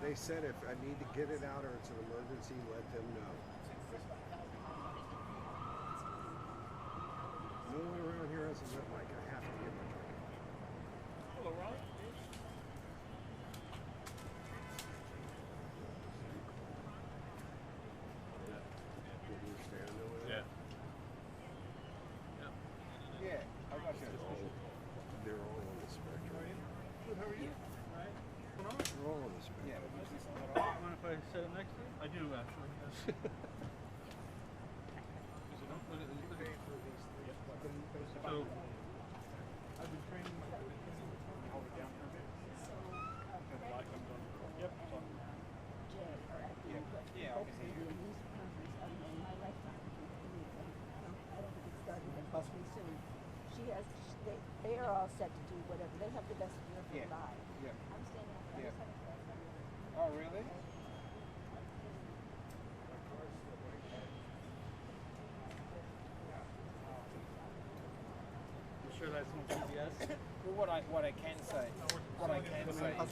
They said if I need to get it out or it's an emergency, let them know. No one around here has a red light. I have to get my drink. Hello, Ron. Yeah. Yeah, how about you? They're all on the spectrum. Good, how are you? Right. What's going on? They're all on the spectrum. Yeah, Mind if I sit up next to you? I do, actually, yes. Is it on? So, I've been training. Hold it down for a bit. Yep. Yeah, obviously. They are all set to do whatever. They have the best year of their Yeah. lives. Yeah. I'm standing up there. Yeah. Oh, really? You sure that's on PBS? Well, what I can say is that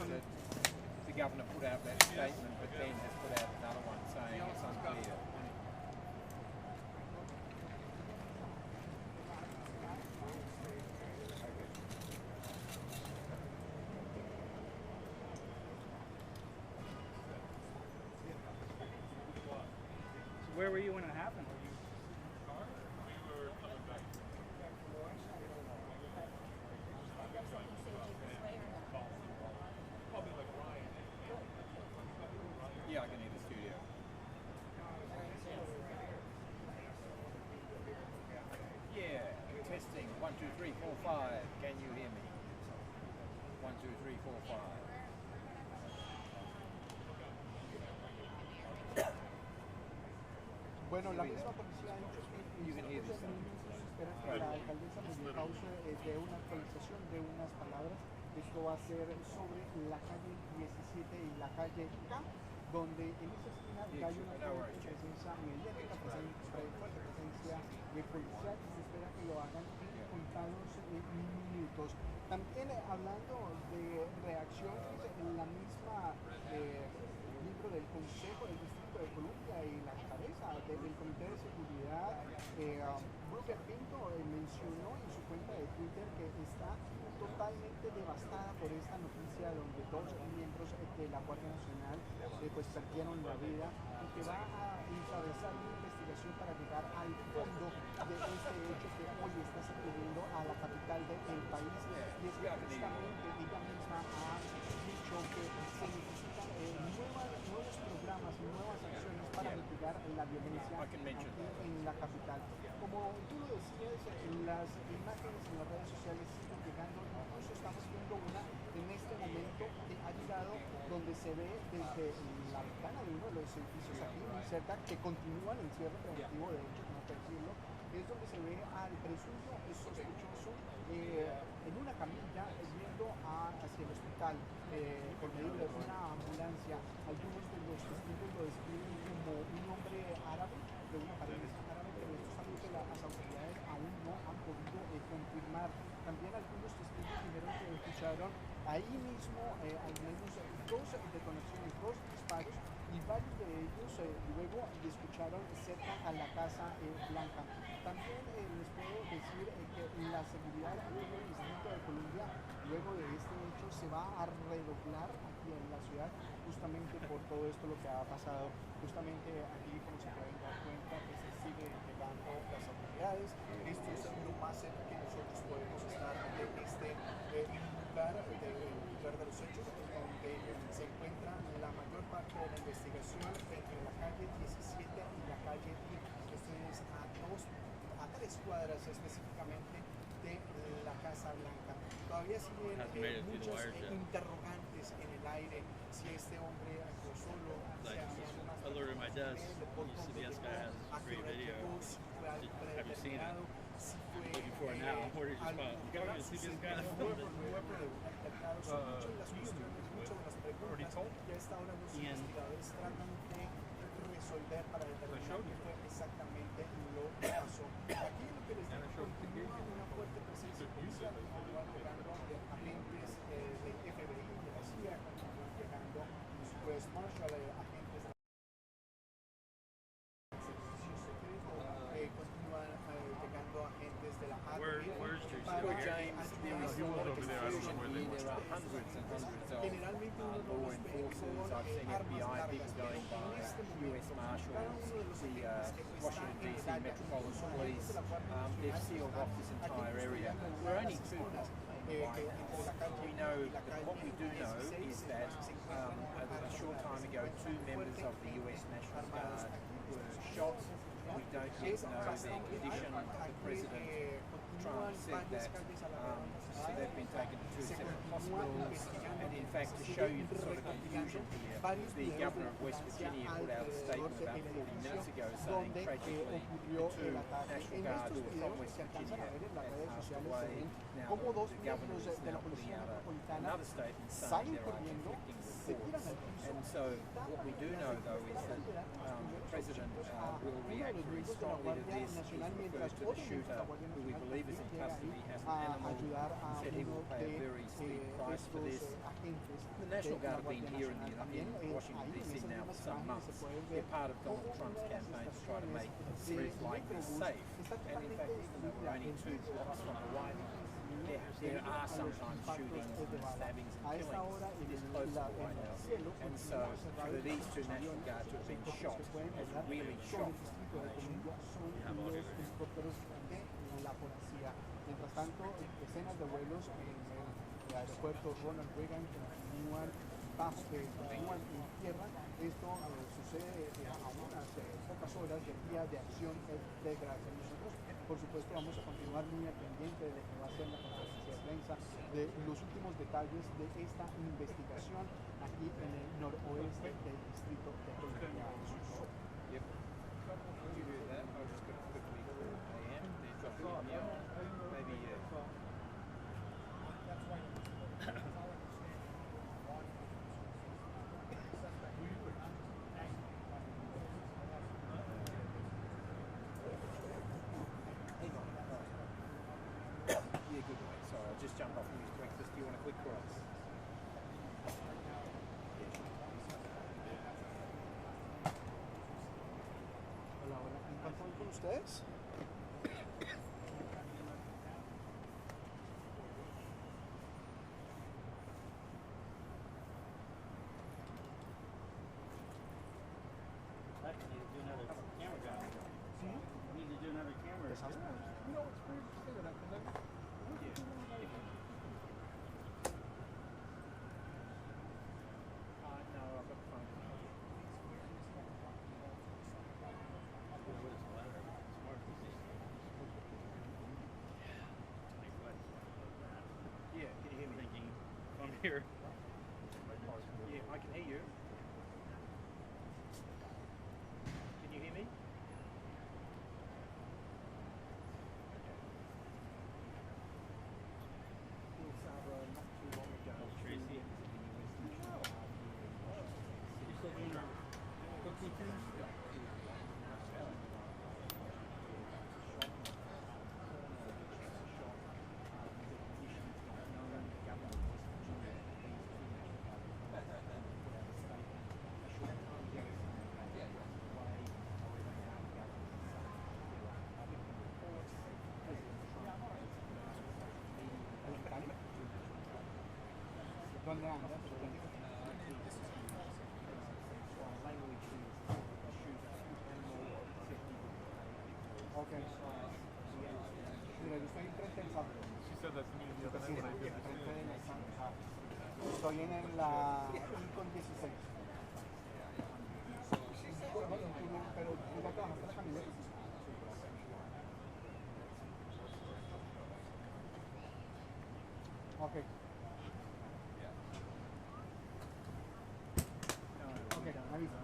the governor put out that statement, but then has put out another one saying it's unclear. So where were you when it happened? Were you in the car? We were coming back. Probably like Ryan. Yeah, I can hear the studio. Yeah, testing. 1, 2, 3, 4, 5. Can you hear me? 1, 2, 3, 4, 5. Bueno, la misma policía ha dicho que You can hear this. espera que la alcaldesa nos dé pausa de una actualización de unas palabras. Esto va a ser sobre la calle 17 y la calle K, donde en esa esquina ya hay una fuerte presencia mediática, fuerte presencia policial, y se espera que lo hagan en contados minutos. También hablando de reacciones, en la misma miembro del Consejo del Distrito de Columbia y la cabeza del Comité de Seguridad, Brooker Pinto, mencionó en su cuenta de Twitter que está totalmente devastada por esta noticia donde dos miembros de la Guardia Nacional pues perdieron la vida, y que va a encabezar una investigación para llegar al fondo de este hecho que hoy está sacudiendo a la capital del país. Y es que justamente ella misma ha dicho que se necesitan nuevos programas y nuevas acciones para mitigar la violencia aquí en la capital. Como tú lo decías, las imágenes en las redes sociales siguen llegando, incluso estamos viendo una en este momento que ha llegado donde se ve desde la ventana de uno de los edificios aquí muy cerca, que continúan en cierre preventivo, de hecho, no que decirlo, es donde se ve al presunto sospechoso en una camilla yendo hacia el hospital por medio de una ambulancia. Algunos de los testigos lo describen como un hombre árabe, de una apariencia árabe, pero esto es algo que las autoridades aún no han podido confirmar. También algunos testigos dijeron que escucharon ahí mismo al menos dos detonaciones, dos disparos, y varios de ellos luego escucharon cerca a la Casa Blanca. También les puedo decir que la seguridad en el Distrito de Columbia, luego de este hecho, se va a redoblar aquí en la ciudad, justamente por todo esto lo que ha pasado. Justamente aquí, como se pueden dar cuenta, que se sigue llegando las autoridades. Esto es lo más cerca que nosotros podemos estar de este lugar de los hechos, donde se encuentra la mayor parte de la investigación entre la calle 17 y la calle I. Esto es a 3 cuadras específicamente de la Casa Blanca. Todavía siguen muchos interrogantes en el aire, si este hombre actuó solo, si había más alerted my desk. The CBS guy has a great video. Have you seen it? Looking for it now. Where did you spot? You got the CBS guy that filmed it. Already told? Y a esta hora los investigadores tratan de resolver para determinar qué fue exactamente lo que pasó. Aquí lo que les digo, continúa una fuerte presencia policial, continúan llegando agentes del FBI, de la CIA, continúan llegando, por supuesto, law enforcers. I've seen FBI people going by, US Marshals, the Washington D.C. Metropolitan Police. They've sealed off this entire area. We're only 2 blocks from the White House. We know that what we do know is that a short time ago, 2 members of the US National Guard were shot. We don't yet know their condition. The President Trump said that so they've been taken to 2 separate hospitals. And in fact, to show you the sort of confusion here, the Governor of West Virginia put out a statement about 40 minutes ago saying tragically the 2 National Guard who were from West Virginia had passed away. Now the Governor is now putting out another statement saying there are conflicting reports. And so what we do know though is that the President will react very strongly to this. He refers to the shooter, who we believe is in custody, as an animal. He said he will pay a very steep price for this. The National Guard have been here in Washington D.C. now for some months. They're part of Donald Trump's campaign to try to make areas like this safe. And in fact, even though we're only 2 blocks from the White House, there are sometimes shootings and stabbings and killings this close to the White House. And so for these 2 National Guard to have been shot has really shocked the nation. Mientras tanto, decenas de vuelos en el aeropuerto Ronald Reagan continúan en tierra. Esto sucede a unas pocas horas del día de acción de gracias. Nosotros, por supuesto, vamos a continuar muy al pendiente de lo que va a ser la conferencia de prensa, de los últimos detalles de esta investigación aquí en el noroeste del distrito de Columbia. Just jump off and use breakfast. Do you want a quick cross? Hola, hola. ¿En cuánto van con ustedes? Need to do another camera guy. Need to do another camera. No, it's pretty interesting. Here. Yeah, I can hear you. Can you hear me? Tracy. You said you were cooking things? ¿Dónde andas? Ok. Mira, yo estoy enfrente del Subway. Estoy en la Lincoln 16. Pero tú ya trabajaste la camioneta. Ok. Avisa.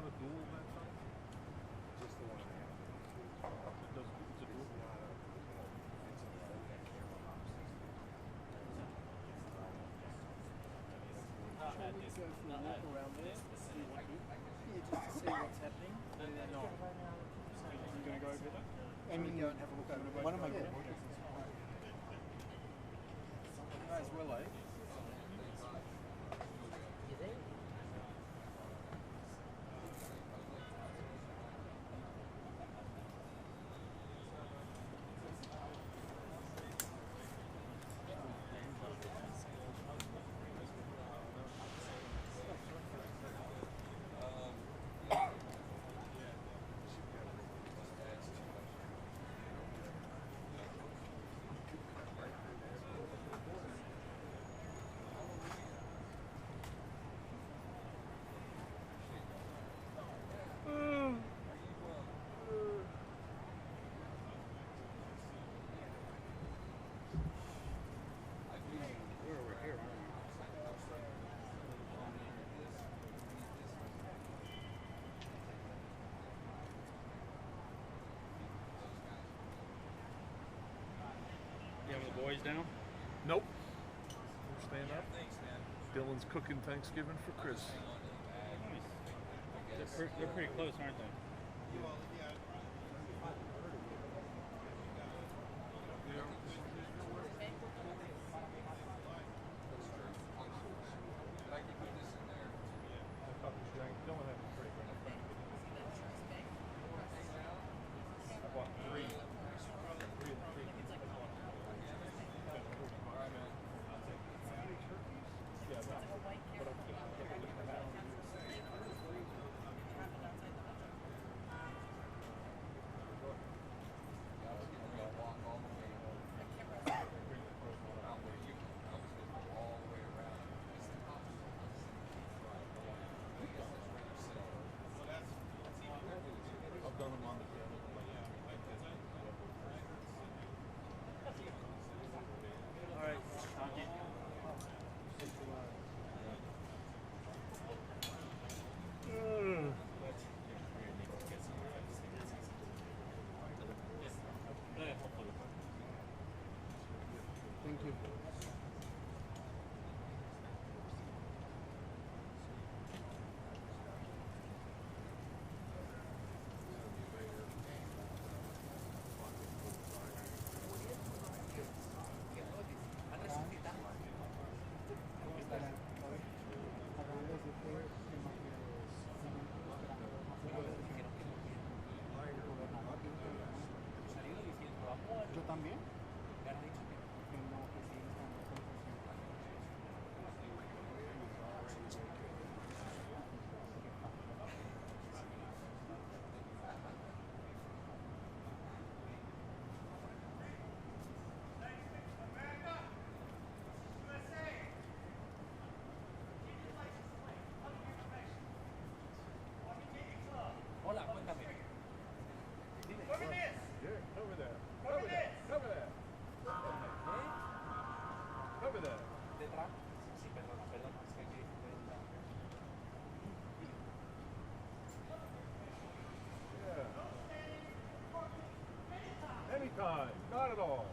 a dual website? Just the one I have. It's a dual. It's not a, it's a low-tech camera box system. Shall we go for a walk around there? See what yeah, just to see what's happening. And then not. You gonna go over there? I mean, Go and have a look over both one of my ways. projects is May as well, eh? You have the boys down? Nope. Stand up. Dylan's cooking Thanksgiving for Chris. They're pretty close, aren't they? Dylan had a break. I bought three. I've done them on the piano. All right, Honky. Thank you. Yo también. Que no, que sí, están Hola, cuéntame. Yeah, over there. Over there. Over there. Over there. ¿Detrás? Sí, perdona, perdona. Es que aquí... Yeah. Anytime. Not at all.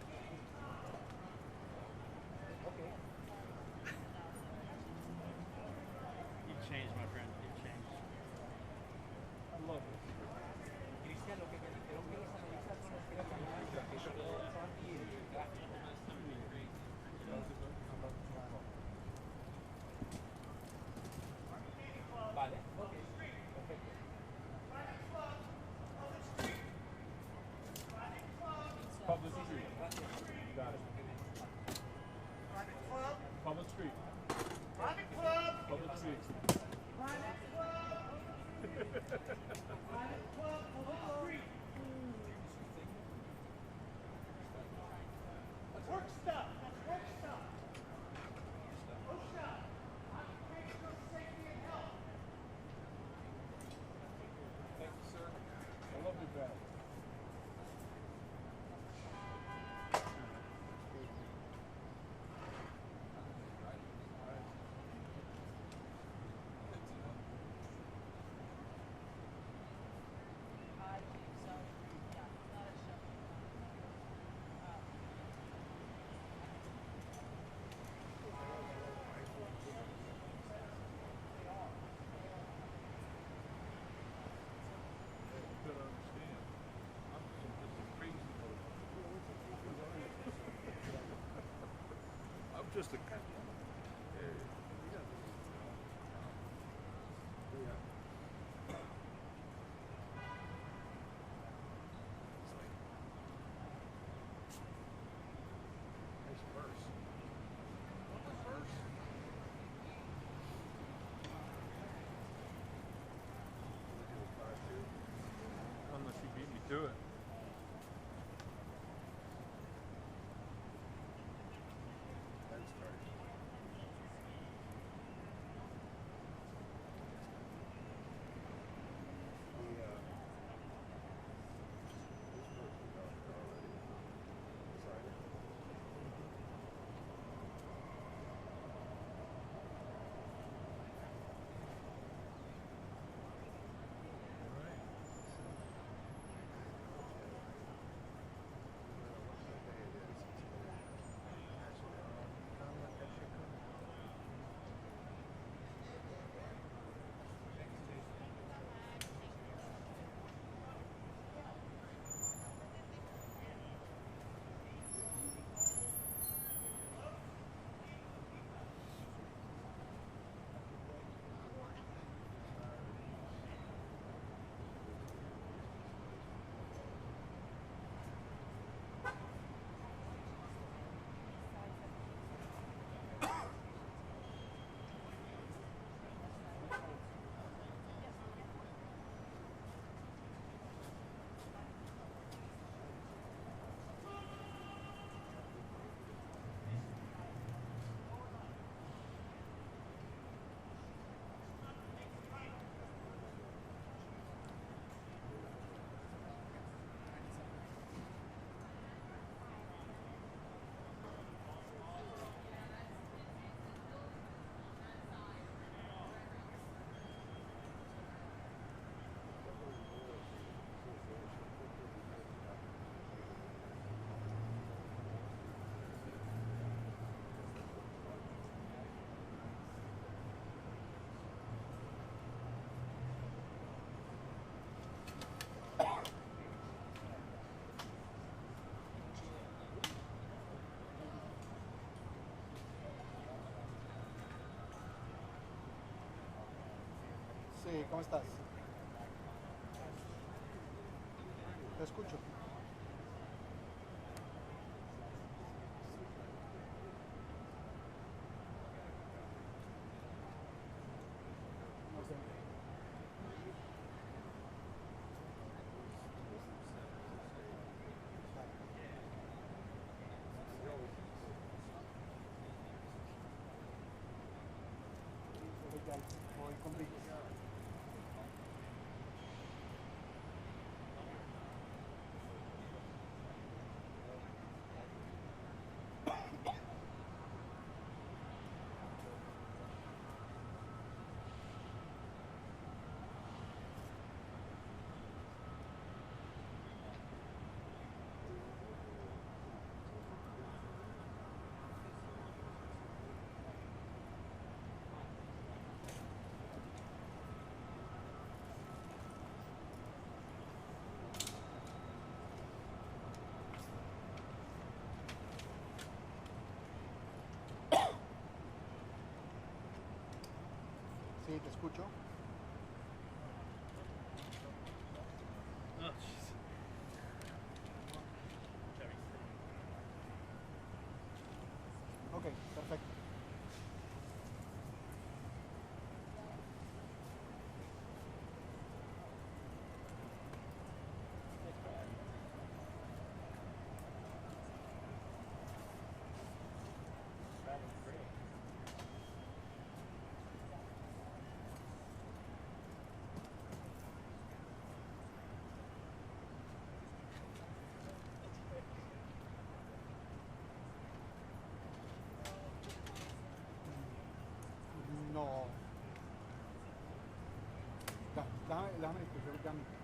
Okay. You've changed, my friend. You've changed. I love it. Cristian, lo que me dijeron que los analistas son los que están mal, que son anti-gráficos. Vale, ok, perfecto. Public street. Got it. Public street. Private club! Public street. Private club! Private club, public street! That's work stuff! That's work stuff! OSHA! Occupational safety and health! Thank you, sir. I love your bag. Just a. Unless you beat me to it. Sí, ¿cómo estás? Te escucho. Voy con Vicky. Sí, te escucho. Oh, jeez. Ok, perfecto. No. Déjame escuchar, déjame.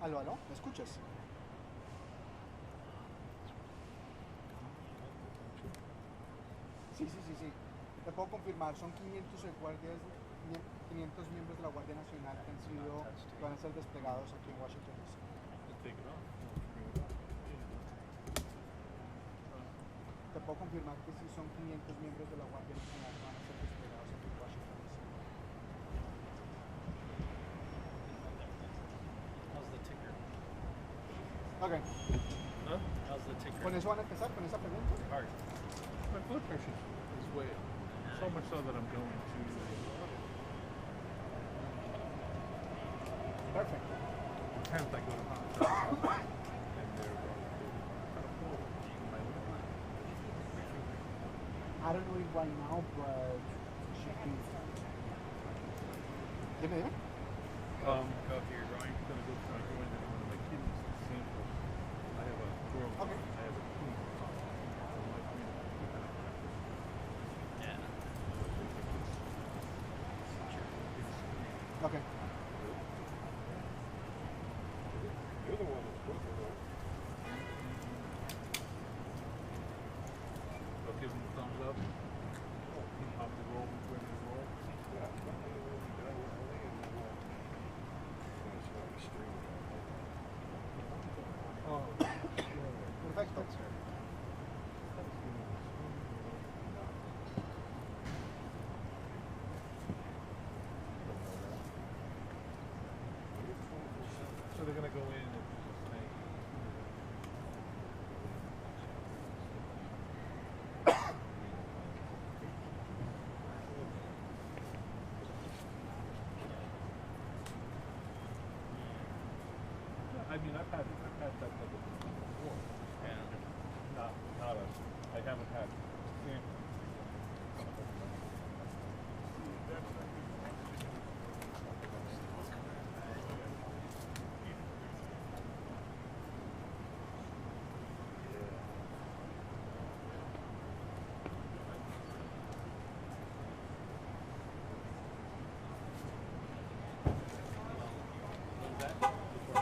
Aló, aló, ¿me escuchas? Sí, sí, sí, sí. Te puedo confirmar, son 500 guardias, 500 miembros de la Guardia Nacional que van a ser desplegados aquí en Washington, D.C. Take it off. Te puedo confirmar que sí son 500 miembros de la Guardia Nacional que van a ser desplegados aquí en Washington, D.C. How's the ticker? Ok, Huh? How's the ticker? con eso van a empezar, con esa pregunta. Heart. My blood pressure is way up. So much so that I'm going to Perfect. the 10th I go to hospital and they're going to cut a hole in my liver. I don't know it right now, but should be. Dime, dime. Go for your drawing. I'm going to go try to go into one of my kidneys to sample. I have a growth. Okay. I have a tumor. So my kidney is kind of practice. Yeah. Okay. You're the one that's broken, right? So give them a thumbs up. Pop the roll, ready to roll. Yeah. Oh, Perfecto. so they're gonna go in and say, I mean, I've had that type of thing before. Yeah. Not a, I haven't had cancer.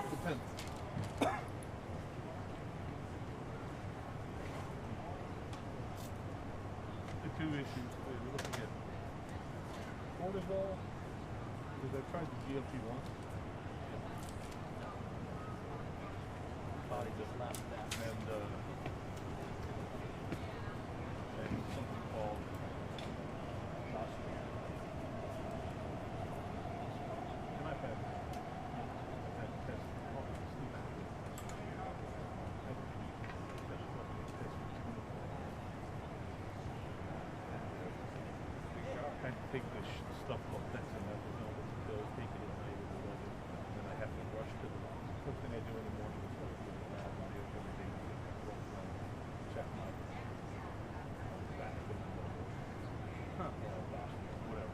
Depends. The two issues, we're looking at cortisol, because I tried the GLP-1. Body just laughed at that. And something called and I've had tests for sleep apnea. I've had to take this stuff called dexamethasone pill, take it at night or whatever, and then I have to rush to the first thing I do in the morning is go to the lab and do everything, walk around, check my back whatever.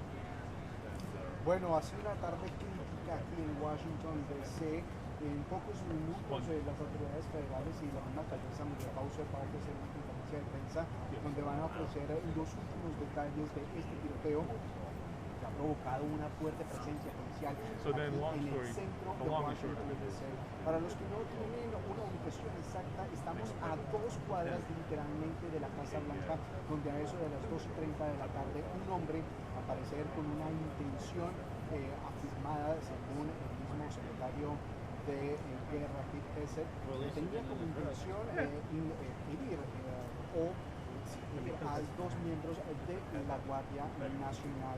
And, Bueno, ha sido una tarde crítica aquí en Washington, D.C. En pocos minutos las autoridades federales y la misma alcaldesa María Pauso va a ofrecer una conferencia de prensa donde van a ofrecer los últimos detalles de este tiroteo que ha provocado una fuerte presencia policial So then, long aquí en story- el centro the de long and short Washington, of it is- D.C. Para los que no tienen una ubicación exacta, estamos a 2 cuadras literalmente de la Casa Blanca, donde a eso de las 2:30 de la tarde un hombre, al parecer con una intención afirmada, según el mismo secretario de Guerra, Pete Hegseth, tenía como intención herir o a 2 miembros de la Guardia Nacional.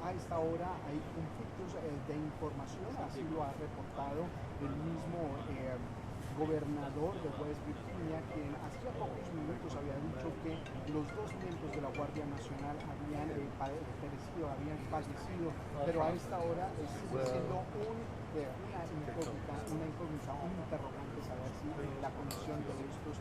A esta hora hay conflictos de información, así lo ha reportado el mismo gobernador de West Virginia, quien hacía pocos minutos había dicho que los 2 miembros de la Guardia Nacional habían perecido, habían fallecido, pero a esta hora sigue siendo una incógnita, un interrogante saber si la condición de estos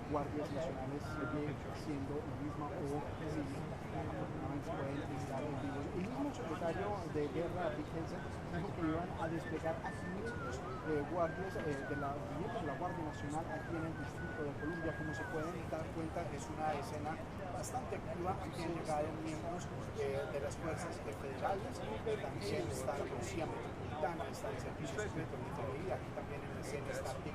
guardias nacionales sigue siendo la misma o si afortunadamente pueden estar en vivos. El mismo secretario de Guerra, Pete Hegseth, dijo que iban a desplegar a 500 guardias miembros de la Guardia Nacional aquí en el Distrito de Columbia. Como se pueden dar cuenta, es una escena bastante activa. Aquí han llegado miembros de las fuerzas federales, también está la Policía Metropolitana, está el Servicio Secreto de Ingeniería, aquí también en la escena está el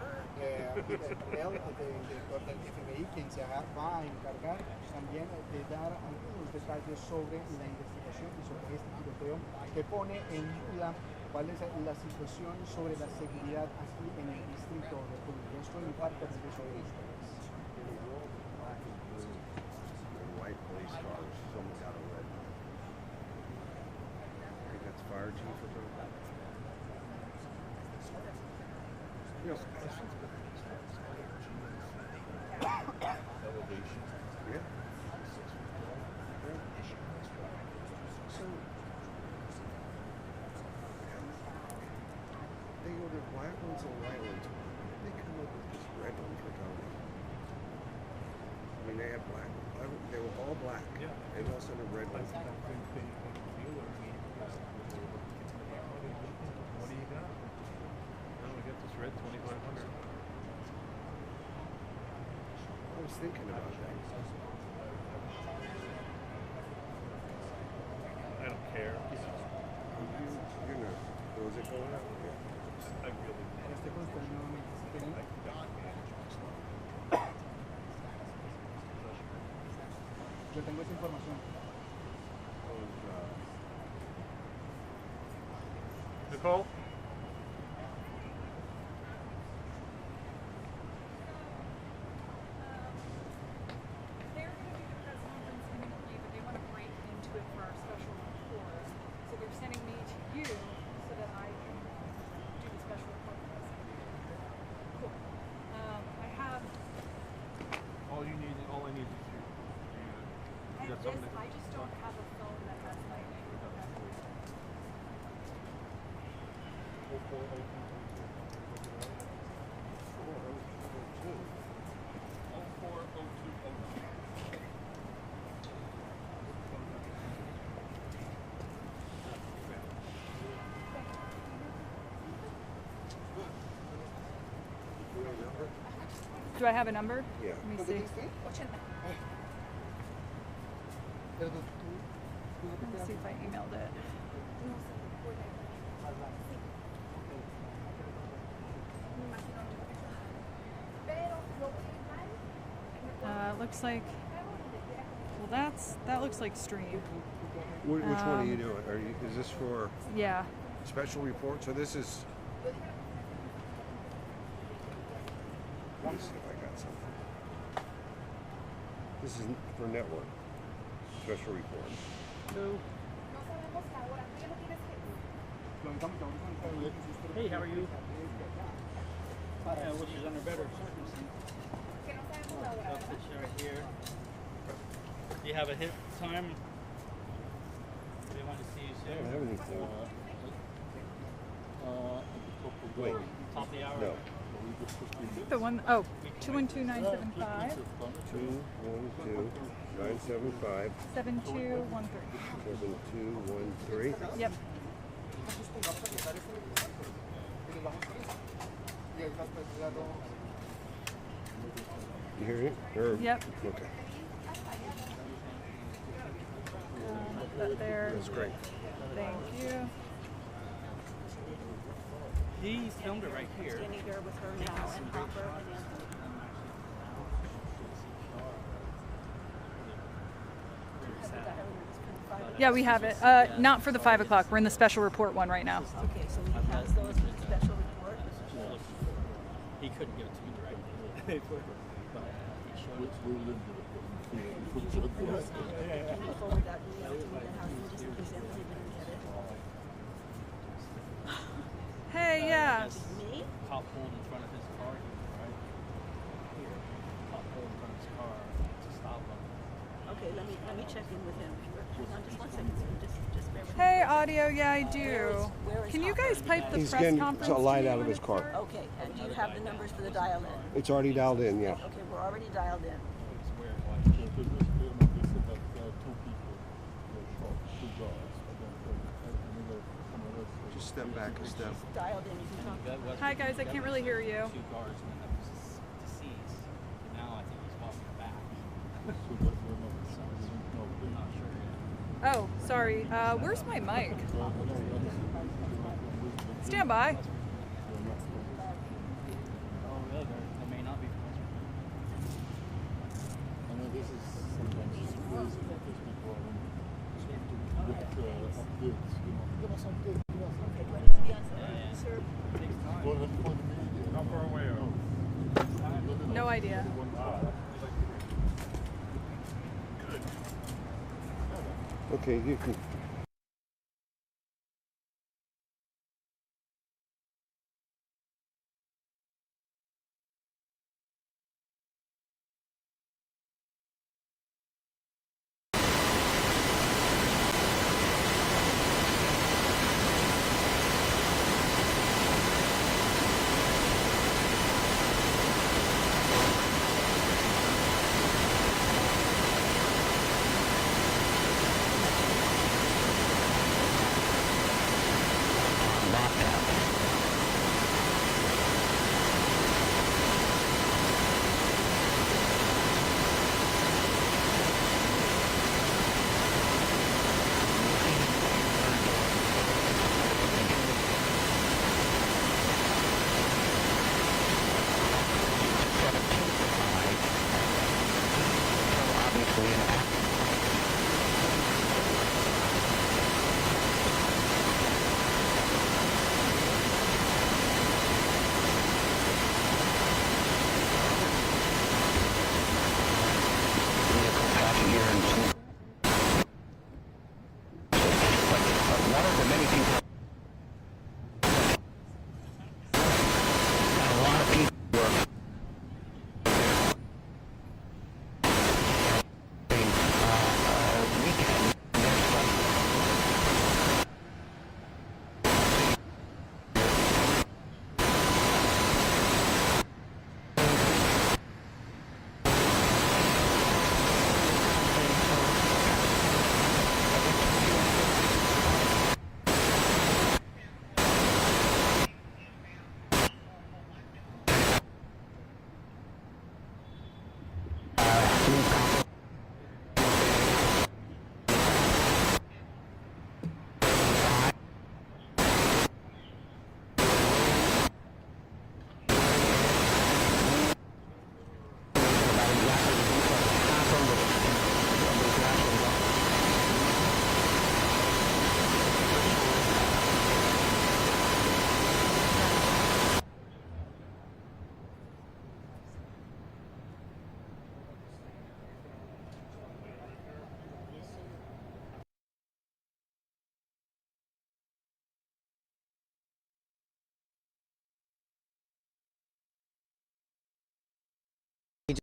director del FMI, quien se va a encargar también de dar algunos detalles sobre la investigación y sobre este tiroteo que pone en duda cuál es la situación sobre la seguridad aquí en el distrito de Columbia. Esto en parte de eso de ustedes. White police cars, someone got a red. I think that's fire chief or something. Yes. Elevation. Yeah. So they ordered black ones and white ones. They come up with this red one for Tony. I mean, they had black. They were all black. Yeah. They also had a red one. What do you got? Oh, we got this red 2500. I was thinking about that. I don't care. You're not. Was it going out? Yeah. I really Este consternado yo tengo esa información. Nicole? They're going to do the press conference imminently, but they want to break into it for our special report. So they're sending me to you so that I can do the special report. Cool. I have. All I need is you. I have this. I just don't have a phone that has lightning. Do I have a number? Yeah. Let me see. Let me see if I emailed it. Looks like. Well, that looks like stream. Which one are you doing? Is this for Yeah. special report? So this is. Let me see if I got something. This is for network. Special report. Hey, how are you? Yeah, well, she's under better circumstances. I'll put you right here. Do you have a hit time? Do they want to see you I soon? don't have anything. Wait. Top of the hour? No. I think the one oh 212-975 212-975 7213. 7213. Yep. You hear it? Or, Yep. Okay. That there. That's great. Thank you. He filmed it right here. Standing there with her now and Hopper and Anthony. Yeah, we have it. Not for the 5 o'clock. We're in the special report one right now. Okay, so he has those in the special report. He couldn't give it to me directly. But he showed it to me. Can you forward that email to me then how you just because Anthony didn't get it? Hey, yeah. Me? Top pulled in front of his car here, right? Here. Top pulled in front of his car to stop him. Okay, let me check in with him. Hang on just one second, so just bear with me. Hey, audio. Yeah, I do. Where is Can you Hopper? guys pipe the He's press getting conference a light to out of me his when it's car. there? Okay, and do you have the numbers for the dial-in? It's already dialed in, yeah. Okay, we're already dialed in. It was weird watching. Just step back a step. Dialed in, you can talk. That was- Hi, guys. I can't really hear you. 2 guards and then was deceased. Now I think he's walking back. I'm not sure yet. Oh, sorry. Where's my mic? Stand by. this is sometimes just crazy because people are trying to look at updates, you know. Give us updates, give us updates. Do I need to be on something, sir? For the media. How far away are you? No idea. Okay, you can.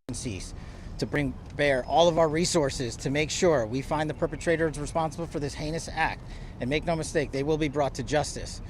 Agencies to bring bear all of our resources to make sure we find the perpetrators responsible for this heinous act. And make no mistake, they will be brought to justice.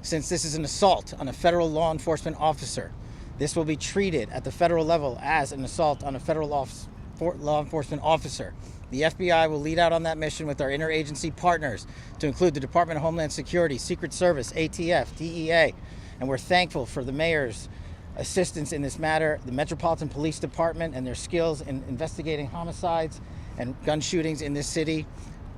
Since this is an assault on a federal law enforcement officer, this will be treated at the federal level as an assault on a federal law enforcement officer. The FBI will lead out on that mission with our interagency partners, to include the Department of Homeland Security, Secret Service, ATF, DEA, and we're thankful for the mayor's assistance in this matter, the Metropolitan Police Department and their skills in investigating homicides and gun shootings in this city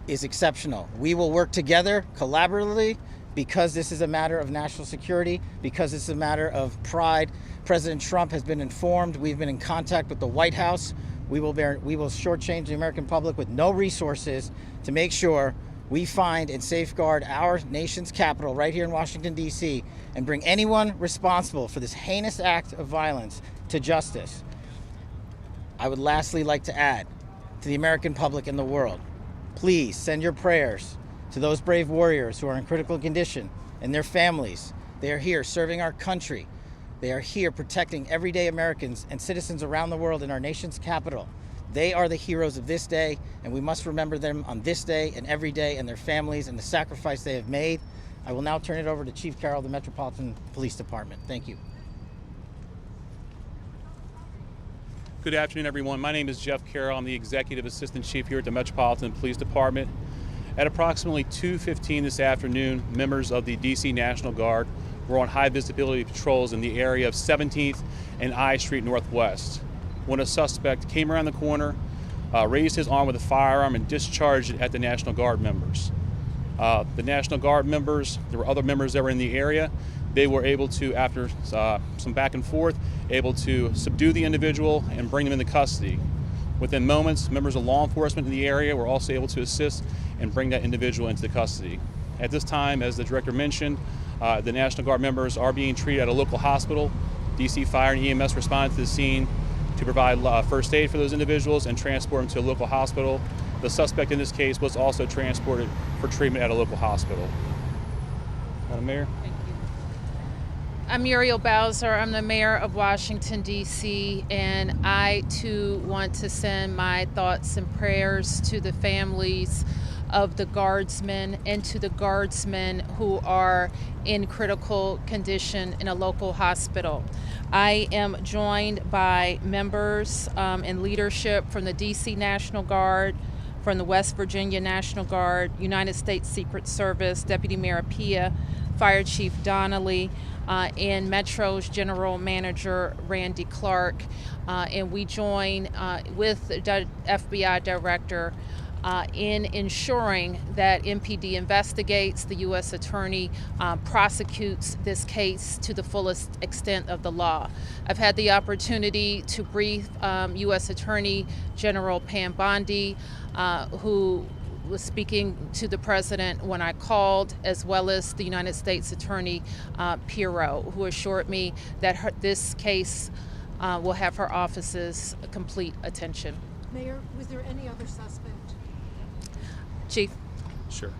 is exceptional. We will work together collaboratively because this is a matter of national security, because it's a matter of pride. President Trump has been informed. We've been in contact with the White House. We will shortchange the American public with no resources to make sure we find and safeguard our nation's capital right here in Washington, D.C., and bring anyone responsible for this heinous act of violence to justice. I would lastly like to add to the American public and the world, please send your prayers to those brave warriors who are in critical condition and their families. They are here serving our country. They are here protecting everyday Americans and citizens around the world in our nation's capital. They are the heroes of this day, and we must remember them on this day and every day, and their families and the sacrifice they have made. I will now turn it over to Chief Carroll of the Metropolitan Police Department. Thank you. Good afternoon, everyone. My name is Jeff Carroll. I'm the Executive Assistant Chief here at the Metropolitan Police Department. At approximately 2:15 this afternoon, members of the D.C. National Guard were on high visibility patrols in the area of 17th and I Street Northwest, when a suspect came around the corner, raised his arm with a firearm and discharged it at the National Guard members. The National Guard members, there were other members that were in the area. They were able to, after some back and forth, able to subdue the individual and bring him into custody. Within moments, members of law enforcement in the area were also able to assist and bring that individual into custody. At this time, as the director mentioned, the National Guard members are being treated at a local hospital. DC Fire and EMS responded to the scene to provide first aid for those individuals and transport them to a local hospital. The suspect in this case was also transported for treatment at a local hospital. Madam Mayor? Thank you. I'm Muriel Bowser. I'm the mayor of Washington, D.C., and I too want to send my thoughts and prayers to the families of the guardsmen and to the guardsmen who are in critical condition in a local hospital. I am joined by members and leadership from the D.C. National Guard, from the West Virginia National Guard, United States Secret Service, Deputy Mayor Appiah, Fire Chief Donnelly, and Metro's General Manager Randy Clark, and we join with the FBI Director in ensuring that MPD investigates, the U.S. Attorney prosecutes this case to the fullest extent of the law. I've had the opportunity to brief U.S. Attorney General Pam Bondi, who was speaking to the president when I called, as well as the United States Attorney Pirro, who assured me that this case will have her office's complete attention. Mayor, was there any other suspect? Chief? Sure.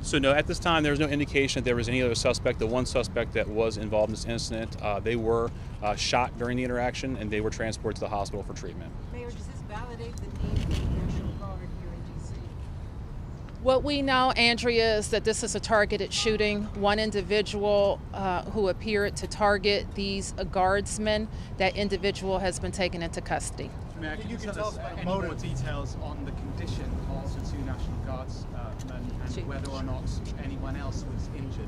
So no, at this time there was no indication that there was any other suspect. The one suspect that was involved in this incident, they were shot during the interaction and they were transported to the hospital for treatment. Mayor, does this validate the need for the National Guard here in D.C.? What we know, Andrea, is that this is a targeted shooting. One individual who appeared to target these guardsmen, that individual has been taken into custody. Mayor, can you tell us any more details on the condition of the two National Guardsmen and whether or not anyone else was injured?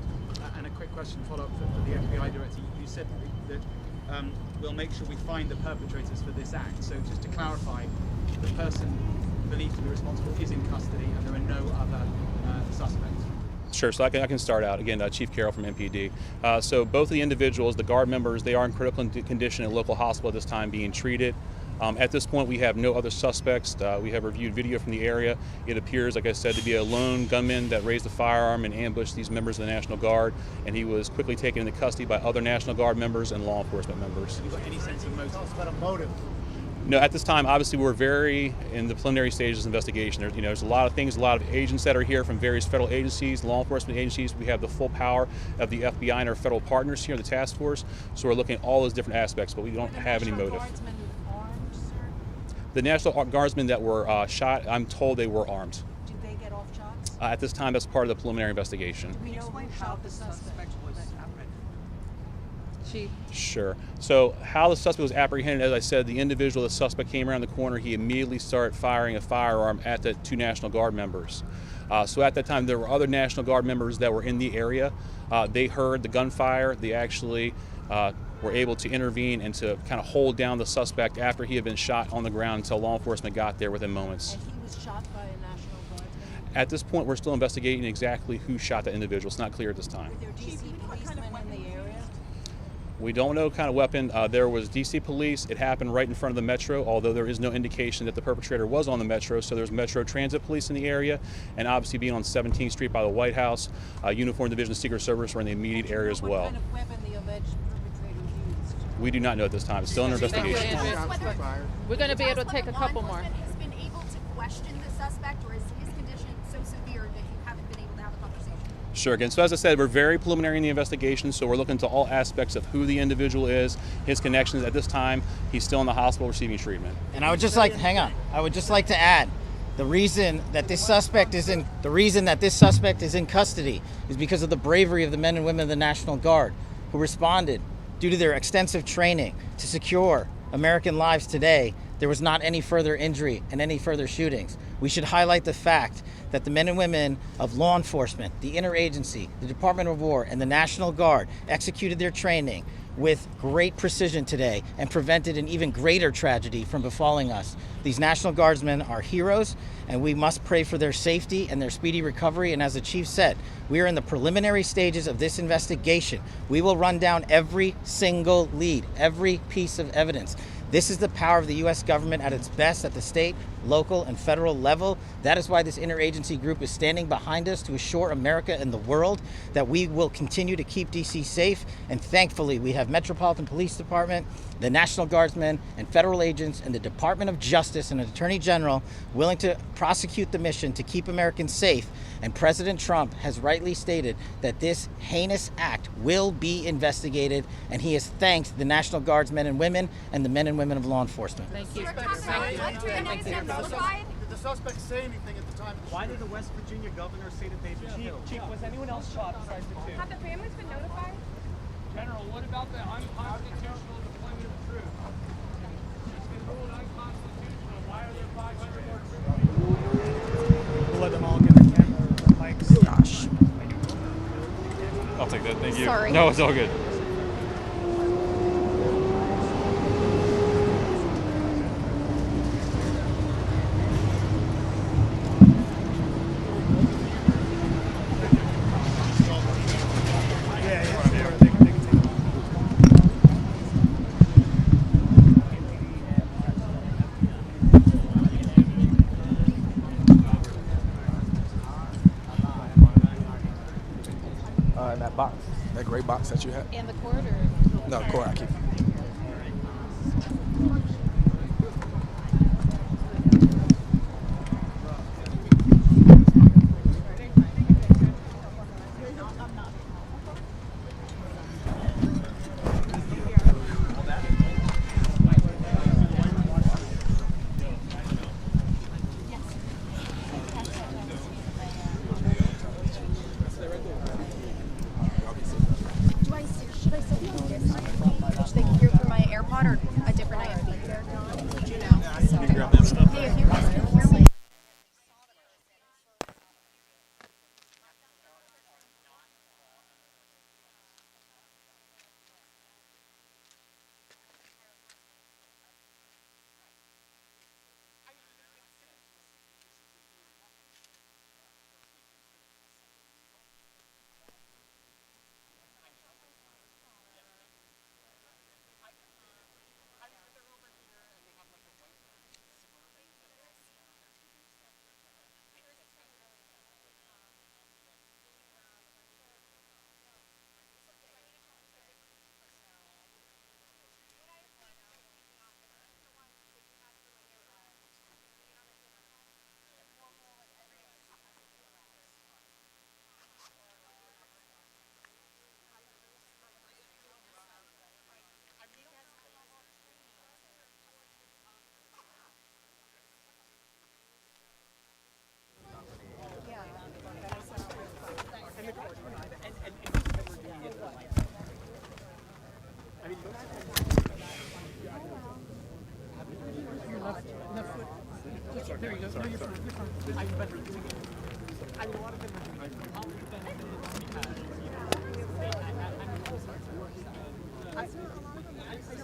And a quick question follow-up for the FBI Director. You said that we'll make sure we find the perpetrators for this act. So just to clarify, the person believed to be responsible is in custody and there are no other suspects. Sure, so I can start out. Again, Chief Carroll from MPD. So both of the individuals, the Guard members, they are in critical condition in a local hospital at this time being treated. At this point, we have no other suspects. We have reviewed video from the area. It appears, like I said, to be a lone gunman that raised a firearm and ambushed these members of the National Guard, and he was quickly taken into custody by other National Guard members and law enforcement members. Have you got any sense of motive? Tell us about a motive. No, at this time, obviously, we're very in the preliminary stages of investigation. There's a lot of things, a lot of agents that are here from various federal agencies, law enforcement agencies. We have the full power of the FBI and our federal partners here in the task force. So we're looking at all those different aspects, but we don't have any motive. The National Guardsmen that were shot, I'm told they were armed. Did they get off shots? At this time, that's part of the preliminary investigation. Do we know how the suspect was apprehended? Chief? Sure. So how the suspect was apprehended, as I said, the individual, the suspect came around the corner, he immediately started firing a firearm at the two National Guard members. So at that time, there were other National Guard members that were in the area. They heard the gunfire. They actually were able to intervene and to kind of hold down the suspect after he had been shot on the ground until law enforcement got there within moments. And he was shot by a National Guardsman? At this point, we're still investigating exactly who shot that individual. It's not clear at this time. Were there DC policemen in the area? We don't know what kind of weapon. There was DC police. It happened right in front of the Metro, although there is no indication that the perpetrator was on the Metro. So there's Metro Transit Police in the area, and obviously being on 17th Street by the White House, Uniform Division of Secret Service were in the immediate area as well. What kind of weapon the alleged perpetrator used? We do not know at this time. It's still under investigation. We're going to be able to take a couple more. Has been able to question the suspect, or is his condition so severe that you haven't been able to have a conversation? Sure. Again, so as I said, we're very preliminary in the investigation, so we're looking into all aspects of who the individual is, his connections. At this time, he's still in the hospital receiving treatment. And I would just like, hang on. I would just like to add, the reason that this suspect is in custody is because of the bravery of the men and women of the National Guard who responded due to their extensive training to secure American lives today. There was not any further injury and any further shootings. We should highlight the fact that the men and women of law enforcement, the interagency, the Department of War, and the National Guard executed their training with great precision today and prevented an even greater tragedy from befalling us. These National Guardsmen are heroes, and we must pray for their safety and their speedy recovery. And as the chief said, we are in the preliminary stages of this investigation. We will run down every single lead, every piece of evidence. This is the power of the U.S. government at its best at the state, local, and federal level. That is why this interagency group is standing behind us to assure America and the world that we will continue to keep D.C. safe. And thankfully, we have Metropolitan Police Department, the National Guardsmen, and federal agents, and the Department of Justice and an Attorney General willing to prosecute the mission to keep Americans safe. And President Trump has rightly stated that this heinous act will be investigated, and he has thanked the National Guardsmen and women and the men and women of law enforcement. Thank you. Did the suspects say anything at the time? Why did the West Virginia governor say that they'd been killed? Chief, was anyone else shot besides the two? Have the families been notified? General, what about the unconstitutional deployment of troops? It's been ruled unconstitutional. Why are there 500 more troops? We'll let them all get the camera, the mics. Gosh. I'll take that. Thank you. Sorry. No, it's all good. In that box, that gray box that you had. And the quarter. No, core, I keep. Should I set you on this mic? So they can hear through my AirPod or a different ISP? Do you know? So, You can grab that stuff. hey, if you guys can hear me. There you go. No, you're fine. You're fine. I bet you're doing it. A lot of them are doing it. How many benefits because, you know, Yes, I do.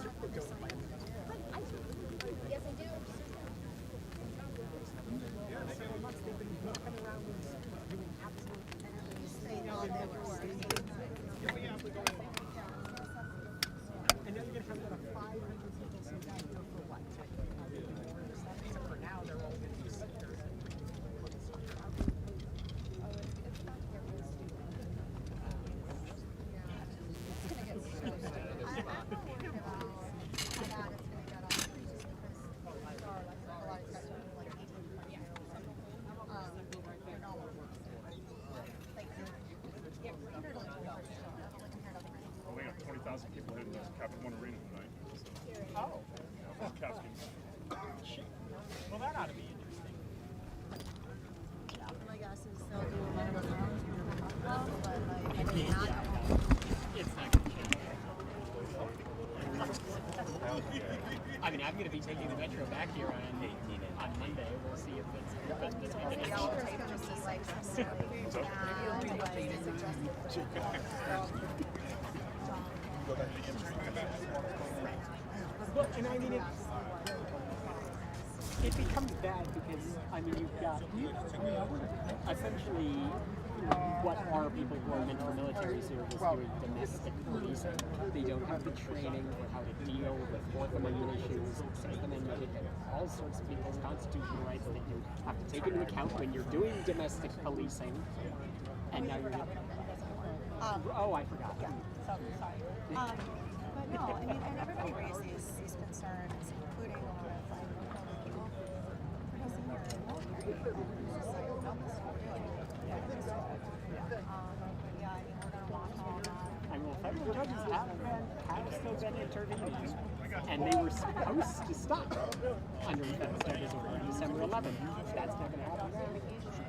and now you're going to have about 500 people sit down here for what? Except for now, they're all going to be seniors. We got 20,000 people in the Capital One Arena tonight. Oh. Caps games. Well, that ought to be interesting. My guess is they'll do a lot of rounds, but like, I mean, not. It's not going to change. I mean, I'm going to be taking the metro back here on Monday. We'll see if it's going to Y'all are taking just as like some Well, and I mean, it becomes bad because, I mean, you've got essentially what are people who are meant for military service doing domestic policing? They don't have the training for how to deal with Fourth Amendment issues, Sixth Amendment, all sorts of people's constitutional rights that you have to take into account when you're doing domestic policing. And now you're oh, I forgot. Yeah, so sorry. But no, I mean, and everybody raised these concerns, including a lot of like people producing their military. It's like, how this we're doing. Yeah, I mean, we're gonna watch all that. I mean, federal judges have still been intervening, and they were supposed to stop under federal judges on December 11th. That's not going to happen now.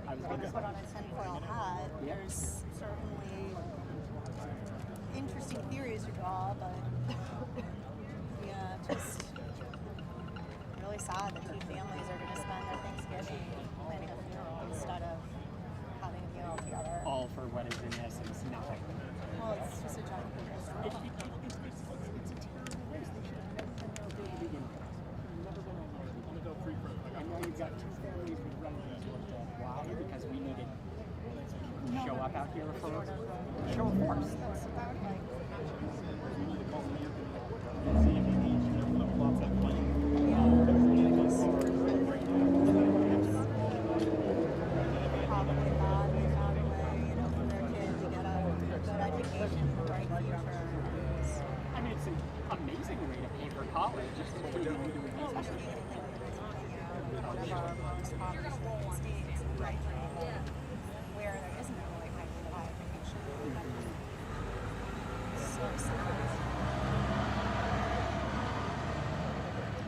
I was going to put on a tinfoil hat. There's certainly interesting theories to draw, but yeah, just really sad that two families are going to spend their Thanksgiving planning a funeral instead of having a meal together. All for what is in essence nothing. Well, it's just a giant catastrophe. It's a terrible waste. They should have never been able to begin with. Never been able to go. And now you've got two families with relatives who are dead. Why? Because we needed to show up out here for show of force. That's about like. I mean, it's an amazing way to pay for college. Just to do One of our most impoverished states, right? Where there isn't a really high education. So sad.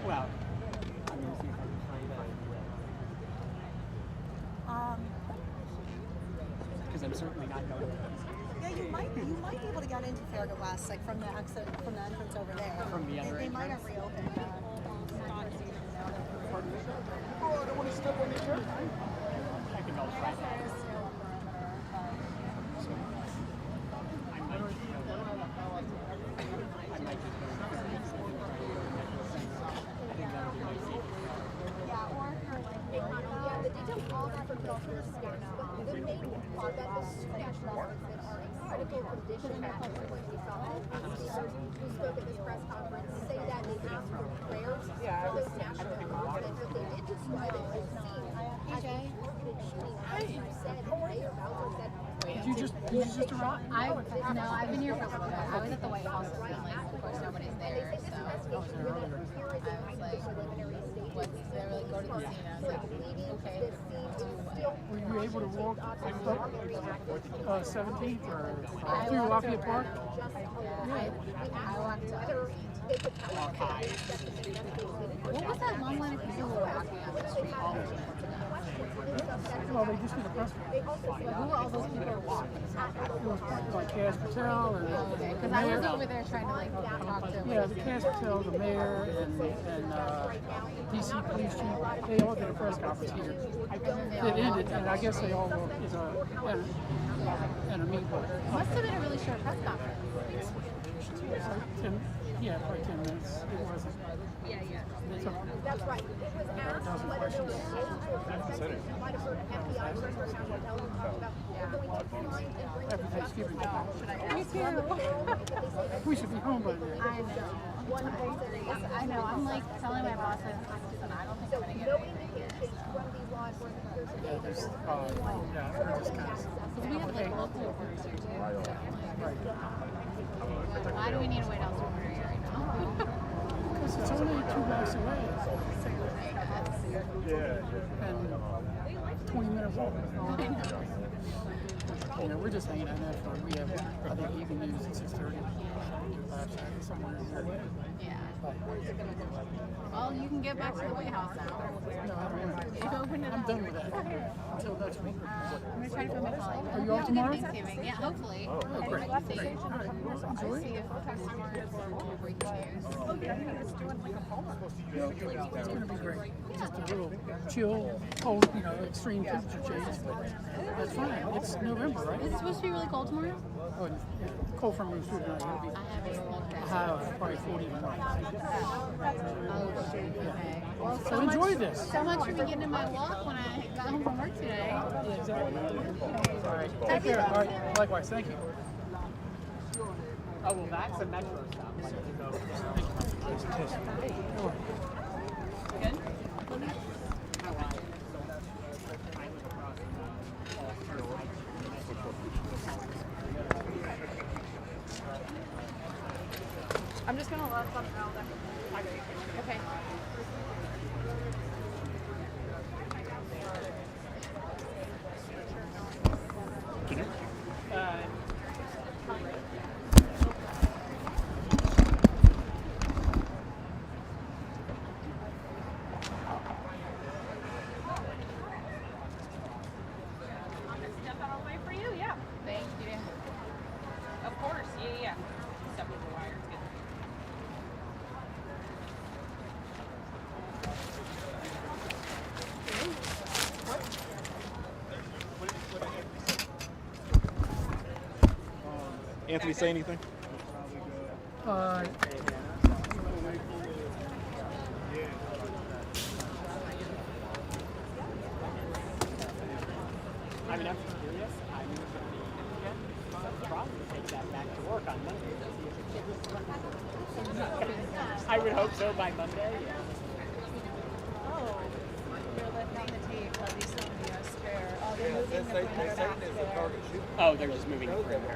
Well, I'm going to see if I can find because I'm certainly not going to. Yeah, you might be able to get into Farragut West, like from the exit, from the entrance over there. From the other They might have entrance? reopened that. Oh, I don't want to step on your turf. I can go try that. The details all that for culture scouts, but the main part that the national efforts that are in critical condition that everyone we saw, speakers who spoke at this press conference say that they asked for prayers for those national efforts, and what they did describe it as seeing as a targeted shooting, as you said, Mayor Bowser said. Did you just arrive? No, I've been here for a little bit. I was at the White House this weekend. Of course, nobody's there, so I was like, what's there? Like, go to the scene. I was like, okay, were you able to walk 17th or through Lafayette Park? I walked to what was that long line of people who were walking up the street? Well, they just did a press conference. Who were all those people who were walking? It was like Cass Patel and because I was over there trying to like talk to yeah, the Cass Patel, the mayor, and D.C. police chief. They all did a press conference here. It ended, and I guess they all were and a meatball. Must have been a really short press conference. Yeah, probably 10 minutes. It wasn't. Yeah. So, that's right. It was asked whether there was any sort of you might have heard an FBI director talk about going to find and bring after Thanksgiving. Me too. We should be home by then. I know. I'm like telling my bosses, listen, I don't think I'm going to get no indications from these law enforcement personnel. Yeah, we're just kind of. Because we have like local reporters here too. Why do we need a White House reporter here right now? Because it's only 2 blocks away. And 20-minute walk. You know, we're just hanging out there for we have, I think, evening news at 6:30. Somewhere in there. Yeah. Well, you can get back to the White House now. No, I don't know. I'm done with that. Until next week. I'm going to try to find my colleague. Are you off tomorrow? Thanksgiving. Yeah, hopefully. Oh, great. See if tomorrow will break news. It's going to be great. Just a little chill, cold, extreme temperature change, but that's fine. It's November, right? Is it supposed to be really cold tomorrow? Oh, and cold front moves through tonight. It'll be a high of probably 41. Oh, shoot. Okay. Well, So enjoy this. So much for me getting in my walk when I got home from work today. Yeah, exactly. All right. Take care. All right. Likewise. Thank you. Oh, well, that's a metro stop. Like, to go down. Again? I'm just gonna let them know that. Okay. Step out of the way for you, yeah. Thank you. Of course, yeah. Step over the wire, it's good. Anthony, say anything? I mean, I'm curious. I'm going to probably take that back to work on Monday to see if it I would hope so by Monday. Yeah. Oh, they're letting down the tape. At least on the spare. Oh, they're moving the printer back there. Oh, they're just moving the printer.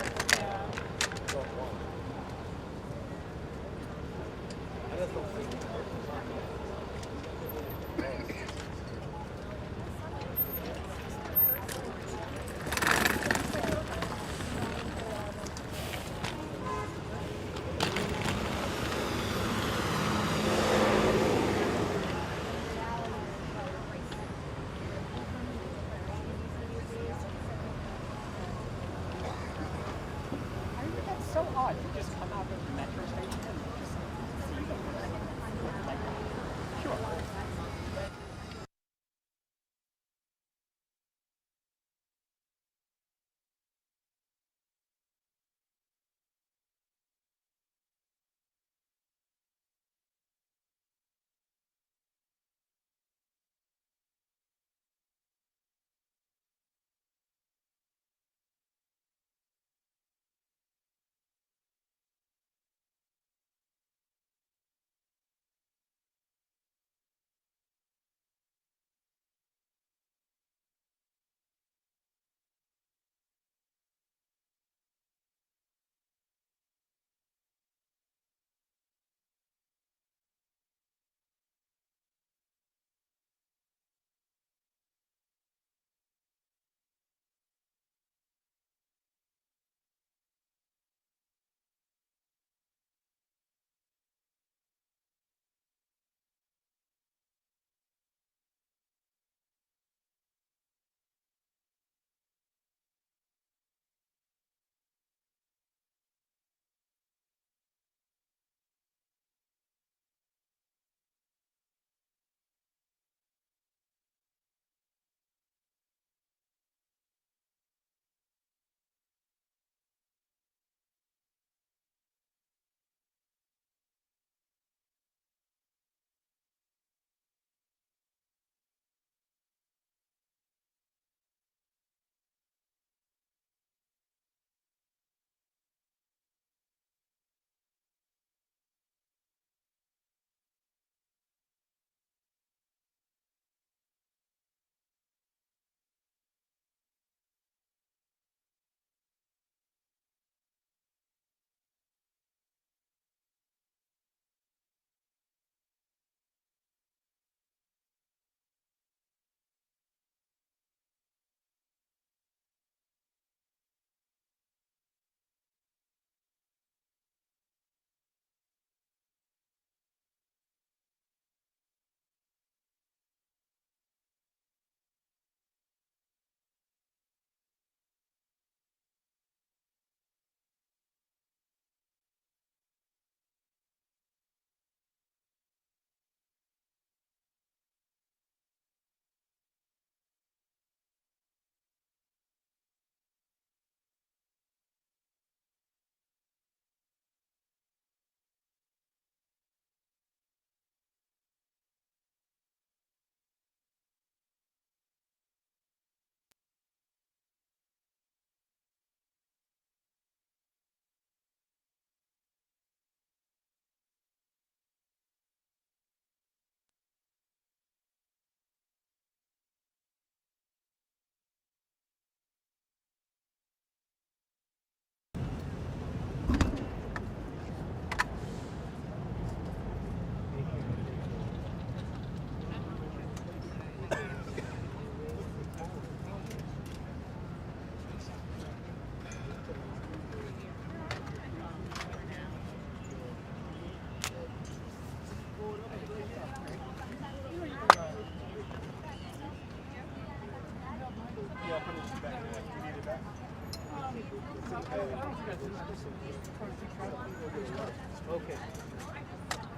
Okay.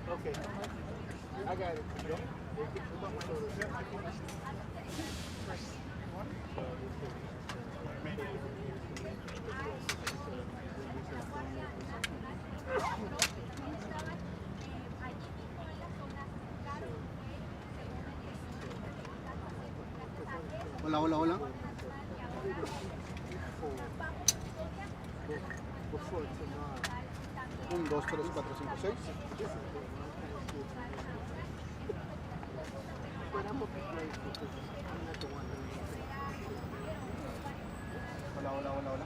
Okay. I got it. Hola, hola, hola. Un, dos, tres, cuatro, cinco, seis. Hola, hola, hola, hola.